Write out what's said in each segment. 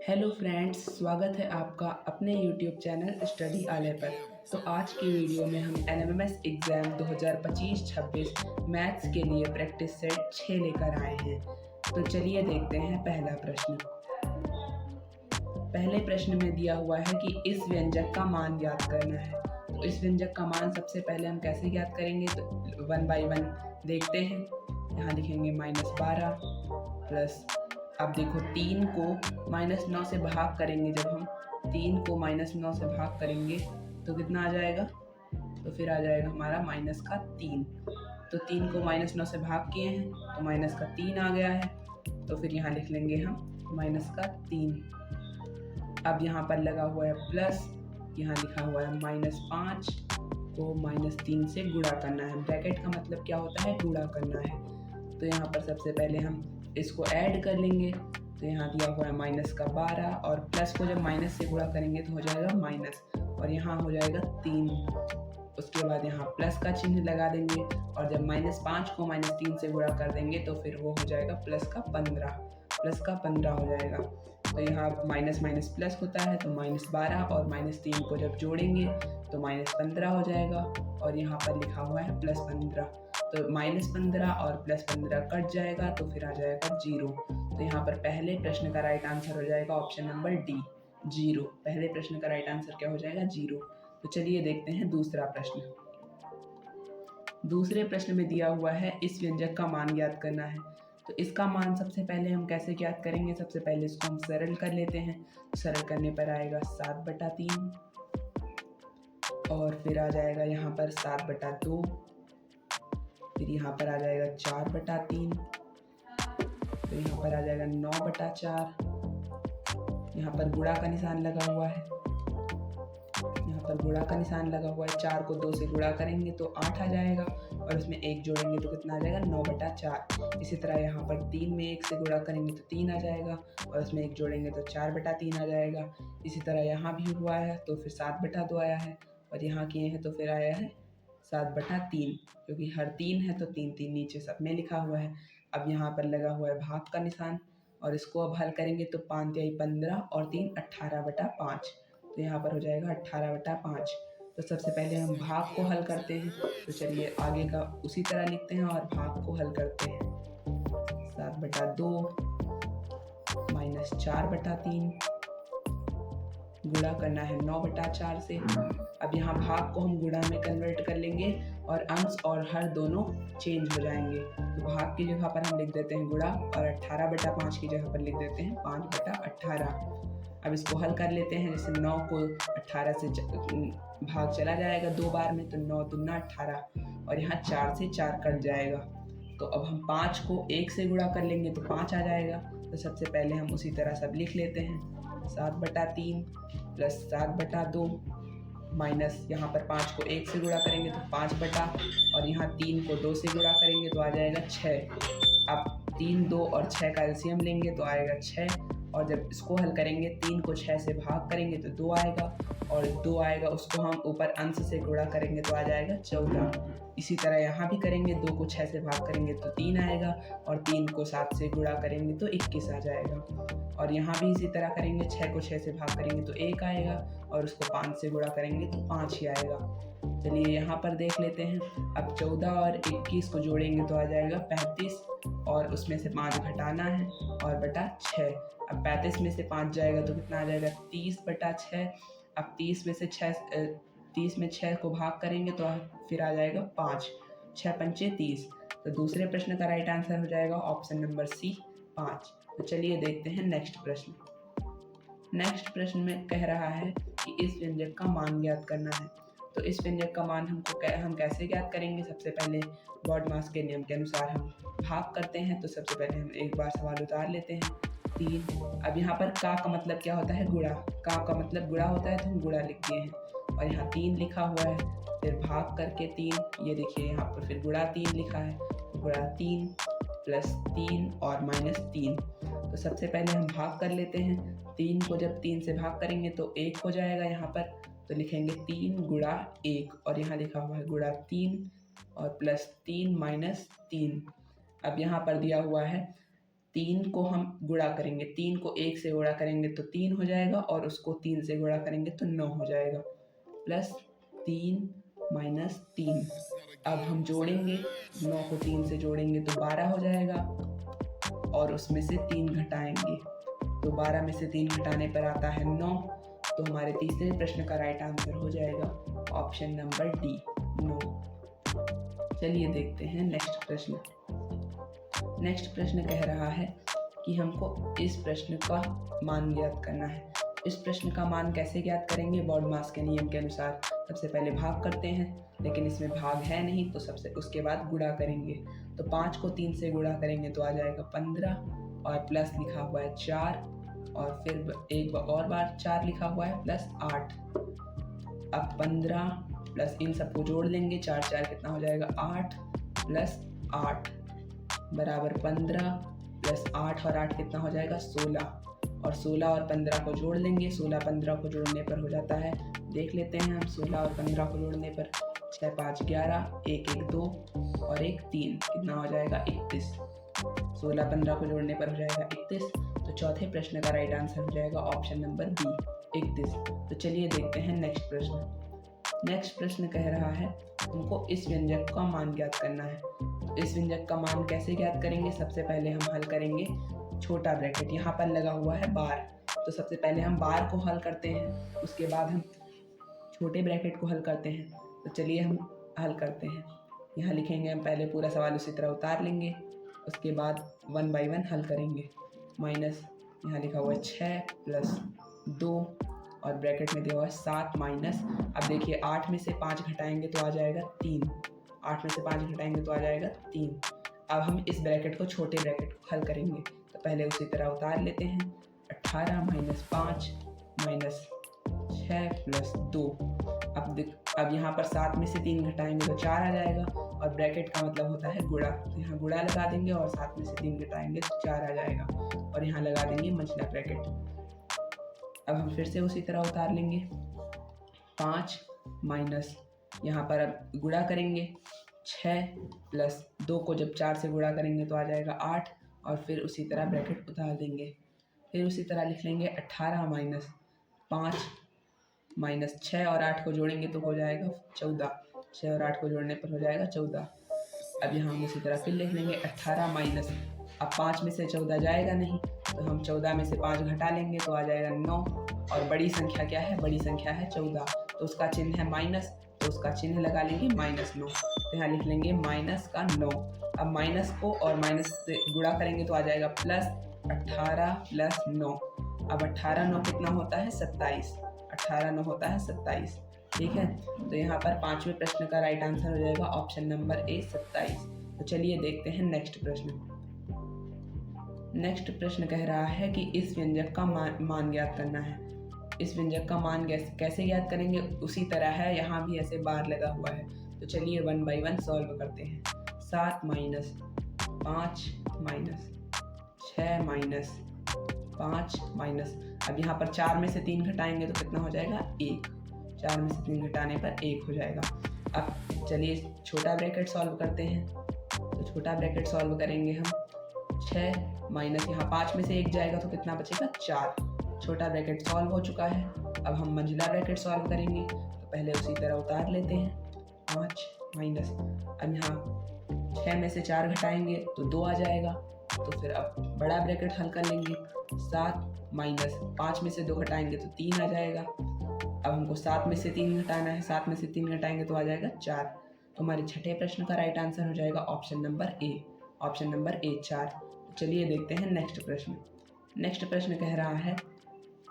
Hello friends, स्वागत है आपका अपने यूट्यूब चैनल स्टडी आले पर। तो आज की वीडियो में हम एलएमएस एग्ज़ाम 2025-26 मैथ्स के लिए प्रैक्टिस सेट 6 लेकर आए हैं। तो चलिए देखते हैं पहला प्रश्न। पहले प्रश्न में दिया हुआ है कि इस व्यंजक का मान ज्ञात करना है। तो इस व्यंजक का मान सबसे पहले हम कैसे ज्ञात करेंगे, तो 1 बाई 1 देखते हैं। यहाँ लिखेंगे -12 प्लस, अब देखो 3 को -9 से भाग करेंगे। जब हम 3 को -9 से भाग करेंगे तो कितना आ जाएगा, तो फिर आ जाएगा हमारा -3। तो 3 को -9 से भाग किए हैं तो -3 आ गया है। तो फिर यहाँ लिख लेंगे हम -3। अब यहाँ पर लगा हुआ है प्लस, यहाँ लिखा हुआ है -5 को -3 से गुणा करना है। ब्रैकेट का मतलब क्या होता है, गुणा करना है। तो यहाँ पर सबसे पहले हम इसको ऐड कर लेंगे। तो यहाँ दिया हुआ है -12 और प्लस को जब माइनस से गुणा करेंगे तो हो जाएगा माइनस, और यहाँ हो जाएगा 3। उसके बाद यहाँ प्लस का चिन्ह लगा देंगे, और जब -5 को -3 से गुणा कर देंगे तो फिर वो हो जाएगा प्लस का 15 हो जाएगा। तो यहाँ माइनस माइनस प्लस होता है, तो -12 और -3 को जब जोड़ेंगे तो -15 हो जाएगा, और यहाँ पर लिखा हुआ है +15। तो -15 और +15 कट जाएगा तो फिर आ जाएगा 0। तो यहाँ पर पहले प्रश्न का राइट आंसर हो जाएगा ऑप्शन नंबर डी, 0। पहले प्रश्न का राइट आंसर क्या हो जाएगा, 0। तो चलिए देखते हैं दूसरा प्रश्न। दूसरे प्रश्न में दिया हुआ है इस व्यंजक का मान ज्ञात करना है। तो इसका मान सबसे पहले हम कैसे ज्ञात करेंगे, सबसे पहले इसको हम सरल कर लेते हैं। सरल करने पर आएगा 7/3, और फिर आ जाएगा यहाँ पर 7/2, फिर यहाँ पर आ जाएगा 4/3, फिर यहाँ पर आ जाएगा 9/4। यहाँ पर गुणा का निशान लगा हुआ है, यहाँ पर गुणा का निशान लगा हुआ है। 4 को 2 से गुणा करेंगे तो 8 आ जाएगा, और उसमें 1 जोड़ेंगे तो कितना आ जाएगा, 9/4। इसी तरह यहाँ पर 3 में 1 से गुणा करेंगे तो 3 आ जाएगा, और उसमें 1 जोड़ेंगे तो 4/3 आ जाएगा। इसी तरह यहाँ भी हुआ है तो फिर 7/2 आया है, और यहाँ किए हैं तो फिर आया है 7/3, क्योंकि हर 3 है तो 3 3 नीचे सब में लिखा हुआ है। अब यहाँ पर लगा हुआ है भाग का निशान, और इसको अब हल करेंगे तो 5 तिहाई 15 और 3 18/5। तो यहाँ पर हो जाएगा 18/5। तो सबसे पहले हम भाग को हल करते हैं। तो चलिए आगे का उसी तरह लिखते हैं और भाग को हल करते हैं। 7/2 -4/3, गुणा करना है 9/4 से। अब यहाँ भाग को हम गुणा में कन्वर्ट कर लेंगे, और अंश और हर दोनों चेंज हो जाएंगे। तो भाग की जगह पर हम लिख देते हैं गुणा, और 18/5 की जगह पर लिख देते हैं 5/18। अब इसको हल कर लेते हैं। जैसे 9 को 18 से भाग चला जाएगा 2 बार में, तो 9 दूना 18, और यहाँ 4 से 4 कट जाएगा। तो अब हम 5 को 1 से गुणा कर लेंगे तो 5 आ जाएगा। तो सबसे पहले हम उसी तरह सब लिख लेते हैं। 7/3 प्लस 7/2 माइनस, यहाँ पर 5 को 1 से गुणा करेंगे तो 5 और यहाँ 3 को 2 से गुणा करेंगे तो आ जाएगा 6। अब 3, 2 और 6 का एलसीएम लेंगे तो आएगा 6, और जब इसको हल करेंगे 3 को 6 से भाग करेंगे तो 2 आएगा, और 2 आएगा उसको हम ऊपर अंश से गुणा करेंगे तो आ जाएगा 14। इसी तरह यहाँ भी करेंगे, 2 को 6 से भाग करेंगे तो 3 आएगा, और 3 को 7 से गुणा करेंगे तो 21 आ जाएगा। और यहाँ भी इसी तरह करेंगे, 6 को 6 से भाग करेंगे तो 1 आएगा, और उसको 5 से गुणा करेंगे तो 5 ही आएगा। चलिए यहाँ पर देख लेते हैं। अब 14 और 21 को जोड़ेंगे तो आ जाएगा 35, और उसमें से 5 घटाना है और बटा 6। अब 35 में से 5 जाएगा तो कितना आ जाएगा, 30/6। अब 30 में 6 को भाग करेंगे तो फिर आ जाएगा 5, 6 पंचे 30। तो दूसरे प्रश्न का राइट आंसर हो जाएगा ऑप्शन नंबर सी, 5। तो चलिए देखते हैं नेक्स्ट प्रश्न। नेक्स्ट प्रश्न में कह रहा है कि इस व्यंजक का मान ज्ञात करना है। तो इस व्यंजक का मान हम कैसे ज्ञात करेंगे, सबसे पहले BODMAS के नियम के अनुसार हम भाग करते हैं। तो सबसे पहले हम एक बार सवाल उतार लेते हैं। 3, अब यहाँ पर का मतलब क्या होता है, गुणा। का मतलब गुणा होता है, तो हम गुणा लिख दिए हैं, और यहाँ 3 लिखा हुआ है। फिर भाग करके 3, ये देखिए यहाँ पर फिर गुणा 3 लिखा है, गुणा 3 प्लस 3 और -3। तो सबसे पहले हम भाग कर लेते हैं। 3 को जब 3 से भाग करेंगे तो 1 हो जाएगा यहाँ पर, तो लिखेंगे 3 गुणा 1, और यहाँ लिखा हुआ है गुणा 3 और प्लस 3 -3। अब यहाँ पर दिया हुआ है 3 को हम गुणा करेंगे, 3 को 1 से गुणा करेंगे तो 3 हो जाएगा और उसको 3 से गुणा करेंगे तो 9 हो जाएगा, प्लस 3 माइनस 3। अब हम जोड़ेंगे, 9 को 3 से जोड़ेंगे तो 12 हो जाएगा और उसमें से 3 घटाएंगे तो 12 में से 3 घटाने पर आता है 9। तो हमारे तीसरे प्रश्न का राइट आंसर हो जाएगा ऑप्शन नंबर डी, 9। चलिए देखते हैं नेक्स्ट प्रश्न। नेक्स्ट प्रश्न कह रहा है कि हमको इस प्रश्न का मान ज्ञात करना है। इस प्रश्न का मान कैसे ज्ञात करेंगे? बॉडमास के नियम के अनुसार सबसे पहले भाग करते हैं, लेकिन इसमें भाग है नहीं तो सबसे उसके बाद गुणा करेंगे। तो 5 को 3 से गुणा करेंगे तो आ जाएगा 15 और प्लस लिखा हुआ है 4 और फिर एक और बार 4 लिखा हुआ है प्लस 8। अब 15 प्लस इन सबको जोड़ लेंगे, 4 4 कितना हो जाएगा 8 प्लस 8 बराबर 15 प्लस 8 और 8 कितना हो जाएगा 16 और 16 और 15 को जोड़ लेंगे। 16 15 को जोड़ने पर हो जाता है, देख लेते हैं हम, 16 और 15 को जोड़ने पर 6 5 11, 1 1 2 और 1 3 कितना हो जाएगा 31। 16 15 को जोड़ने पर हो जाएगा 31। तो चौथे प्रश्न का राइट आंसर हो जाएगा ऑप्शन नंबर बी, 31। तो चलिए देखते हैं नेक्स्ट प्रश्न। नेक्स्ट प्रश्न कह रहा है हमको इस व्यंजक का मान ज्ञात करना है। तो इस व्यंजक का मान कैसे ज्ञात करेंगे? सबसे पहले हम हल करेंगे छोटा ब्रैकेट, यहाँ पर लगा हुआ है बार, तो सबसे पहले हम बार को हल करते हैं, उसके बाद हम छोटे ब्रैकेट को हल करते हैं। तो चलिए हम हल करते हैं। यहाँ लिखेंगे हम, पहले पूरा सवाल उसी तरह उतार लेंगे, उसके बाद 1 बाई 1 हल करेंगे। माइनस यहाँ लिखा हुआ है 6 प्लस 2 और ब्रैकेट में दिया हुआ है 7 माइनस, अब देखिए 8 में से 5 घटाएंगे तो आ जाएगा 3, 8 में से 5 घटाएंगे तो आ जाएगा 3। अब हम इस ब्रैकेट को छोटे ब्रैकेट को हल करेंगे, तो पहले उसी तरह उतार लेते हैं। 18 माइनस 5 माइनस 6 प्लस 2। अब यहाँ पर 7 में से 3 घटाएंगे तो 4 आ जाएगा और ब्रैकेट का मतलब होता है गुणा, तो यहाँ गुणा लगा देंगे और 7 में से 3 घटाएंगे तो 4 आ जाएगा और यहाँ लगा देंगे मंझला ब्रैकेट। अब हम फिर से उसी तरह उतार लेंगे। 5 माइनस यहाँ पर अब गुणा करेंगे, 6 प्लस 2 को जब 4 से गुणा करेंगे तो आ जाएगा 8 और फिर उसी तरह ब्रैकेट उतार देंगे। फिर उसी तरह लिख लेंगे 18 माइनस 5 माइनस 6 और 8 को जोड़ेंगे तो हो जाएगा 14, 6 और 8 को जोड़ने पर हो जाएगा 14। अब यहाँ हम उसी तरह फिर लिख लेंगे 18 माइनस, अब 5 में से 14 जाएगा नहीं तो हम 14 में से 5 घटा लेंगे तो आ जाएगा 9 और बड़ी संख्या क्या है? बड़ी संख्या है 14, तो उसका चिन्ह है माइनस, तो उसका चिन्ह लगा लेंगे -9। तो यहाँ लिख लेंगे माइनस का 9। अब माइनस को और माइनस से गुणा करेंगे तो आ जाएगा प्लस 18 प्लस 9। अब 18 9 कितना होता है 27, 18 9 होता है 27, ठीक है। तो यहाँ पर पांचवें प्रश्न का राइट आंसर हो जाएगा ऑप्शन नंबर ए, 27। तो चलिए देखते हैं नेक्स्ट प्रश्न। नेक्स्ट प्रश्न कह रहा है कि इस व्यंजक का मान ज्ञात करना है। इस व्यंजक का मान कैसे ज्ञात करेंगे? उसी तरह है, यहाँ भी ऐसे बार लगा हुआ है। तो चलिए 1 बाई 1 सॉल्व करते हैं। 7 माइनस 5 माइनस 6 माइनस 5 माइनस, अब यहाँ पर 4 में से 3 घटाएंगे तो कितना हो जाएगा 1, 4 में से 3 घटाने पर 1 हो जाएगा। अब चलिए छोटा ब्रैकेट सॉल्व करते हैं। तो छोटा ब्रैकेट सॉल्व करेंगे हम, 6 माइनस यहाँ 5 में से 1 जाएगा तो कितना बचेगा 4। छोटा ब्रैकेट सॉल्व हो चुका है। अब हम मंझला ब्रैकेट सॉल्व करेंगे, तो पहले उसी तरह उतार लेते हैं। 5 माइनस, अब यहाँ 6 में से 4 घटाएंगे तो 2 आ जाएगा, तो फिर अब बड़ा ब्रैकेट हल कर लेंगे। 7 माइनस 5 में से 2 घटाएंगे तो 3 आ जाएगा। अब हमको 7 में से 3 घटाना है, 7 में से 3 घटाएंगे तो आ जाएगा 4। तो हमारे छठे प्रश्न का राइट आंसर हो जाएगा option number A, option number A 4। चलिए देखते हैं नेक्स्ट प्रश्न। नेक्स्ट प्रश्न कह रहा है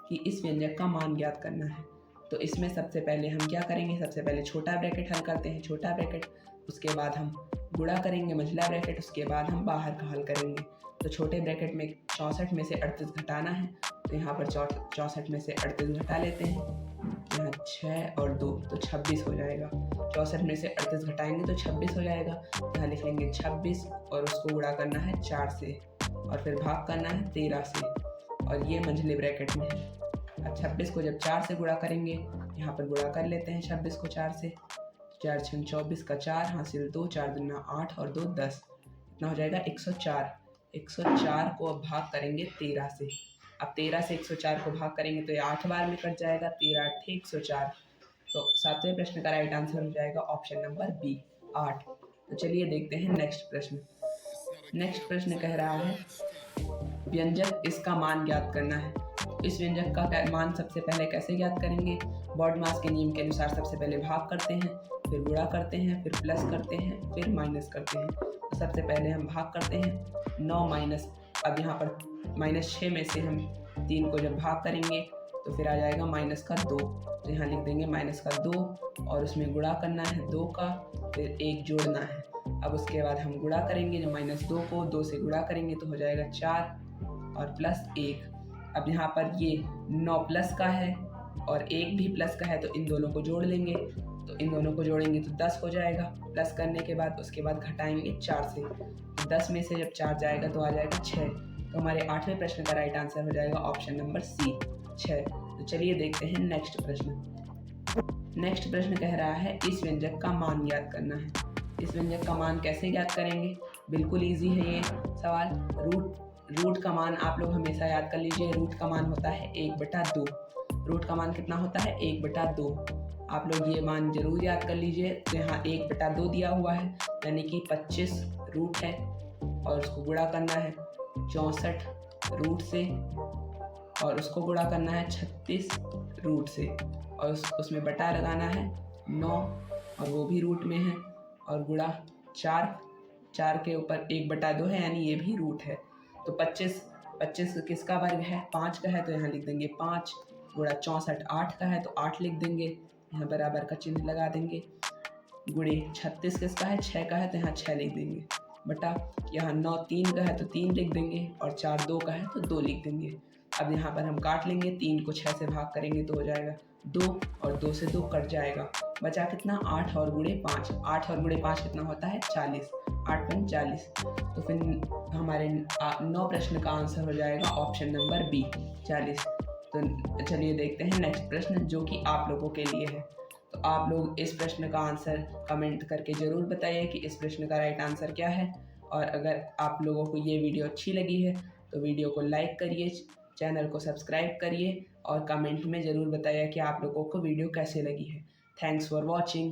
कि इस व्यंजक का मान ज्ञात करना है। तो इसमें सबसे पहले हम क्या करेंगे? सबसे पहले छोटा ब्रैकेट हल करते हैं, छोटा ब्रैकेट, उसके बाद हम गुणा करेंगे मंझला ब्रैकेट, उसके बाद हम बाहर का हल करेंगे। तो छोटे ब्रैकेट में 64 में से 38 घटाना है, तो यहाँ पर 64 में से 38 घटा लेते हैं। यहाँ 6 और 2 तो 26 हो जाएगा। 64 में से 38 घटाएंगे तो 26 हो जाएगा। यहाँ लिख लेंगे 26 और उसको गुणा करना है 4 से और फिर भाग करना है 13 से, और ये मंझले ब्रैकेट में है। अब 26 को जब 4 से गुणा करेंगे, यहाँ पर गुणा कर लेते हैं 26 को 4 से। 4 6 24 का 4 हासिल 2, 4 दूना 8 और 2 10, इतना हो जाएगा 104। 104 को अब भाग करेंगे 13 से। अब 13 से 104 को भाग करेंगे तो ये 8 बार में कट जाएगा, 13 8 104। तो 7वें प्रश्न का राइट आंसर हो जाएगा ऑप्शन नंबर बी 8। तो चलिए देखते हैं नेक्स्ट प्रश्न। नेक्स्ट प्रश्न कह रहा है व्यंजक इसका मान ज्ञात करना है। इस व्यंजक का मान सबसे पहले कैसे ज्ञात करेंगे? बॉडमास के नियम के अनुसार सबसे पहले भाग करते हैं, फिर गुणा करते हैं, फिर प्लस करते हैं, फिर माइनस करते हैं। तो सबसे पहले हम भाग करते हैं 9 माइनस, अब यहाँ पर -6 में से हम 3 को जब भाग करेंगे तो फिर आ जाएगा माइनस का 2। तो यहाँ लिख देंगे माइनस का 2 और उसमें गुणा करना है 2 का, फिर 1 जोड़ना है। अब उसके बाद हम गुणा करेंगे, जब -2 को 2 से गुणा करेंगे तो हो जाएगा 4 और प्लस 1। अब यहाँ पर ये 9 प्लस का है और 1 भी प्लस का है, तो इन दोनों को जोड़ लेंगे। तो इन दोनों को जोड़ेंगे तो 10 हो जाएगा। प्लस करने के बाद उसके बाद घटाएंगे 4 से, तो 10 में से जब 4 जाएगा तो आ जाएगा 6। तो हमारे 8वें प्रश्न का राइट आंसर हो जाएगा ऑप्शन नंबर सी 6। तो चलिए देखते हैं नेक्स्ट प्रश्न। नेक्स्ट प्रश्न कह रहा है इस व्यंजक का मान ज्ञात करना है। इस व्यंजक का मान कैसे ज्ञात करेंगे? बिल्कुल ईजी है ये सवाल। रूट का मान आप लोग हमेशा याद कर लीजिए। रूट का मान होता है 1/2। रूट का मान कितना होता है? 1/2। आप लोग ये मान जरूर याद कर लीजिए। तो यहाँ 1/2 दिया हुआ है, यानी कि 25 रूट है और उसको गुणा करना है 64 रूट से और उसको गुणा करना है 36 रूट से और उसमें बटा लगाना है 9 और वो भी रूट में है और गुणा 4 के ऊपर 1/2 है, यानी ये भी रूट है। तो 25 किसका वर्ग है? 5 का है, तो यहाँ लिख देंगे 5 गुणा 64 8 का है तो 8 लिख देंगे, यहाँ बराबर का चिन्ह लगा देंगे। गुणे 36 किसका है? 6 का है, तो यहाँ 6 लिख देंगे बटा यहाँ 9 3 का है तो 3 लिख देंगे और 4 2 का है तो 2 लिख देंगे। अब यहाँ पर हम काट लेंगे, 3 को 6 से भाग करेंगे तो हो जाएगा 2 और 2 से 2 कट जाएगा। बचा कितना? 8 और गुणे 5। 8 और गुणे 5 कितना होता है? 40। 8 × 40। तो फिर हमारे 9 प्रश्न का आंसर हो जाएगा ऑप्शन नंबर बी 40। तो चलिए देखते हैं नेक्स्ट प्रश्न जो कि आप लोगों के लिए है। तो आप लोग इस प्रश्न का आंसर कमेंट करके ज़रूर बताइए कि इस प्रश्न का राइट आंसर क्या है। और अगर आप लोगों को ये वीडियो अच्छी लगी है तो वीडियो को लाइक करिए, चैनल को सब्सक्राइब करिए और कमेंट में ज़रूर बताइए कि आप लोगों को वीडियो कैसे लगी है। Thanks for watching.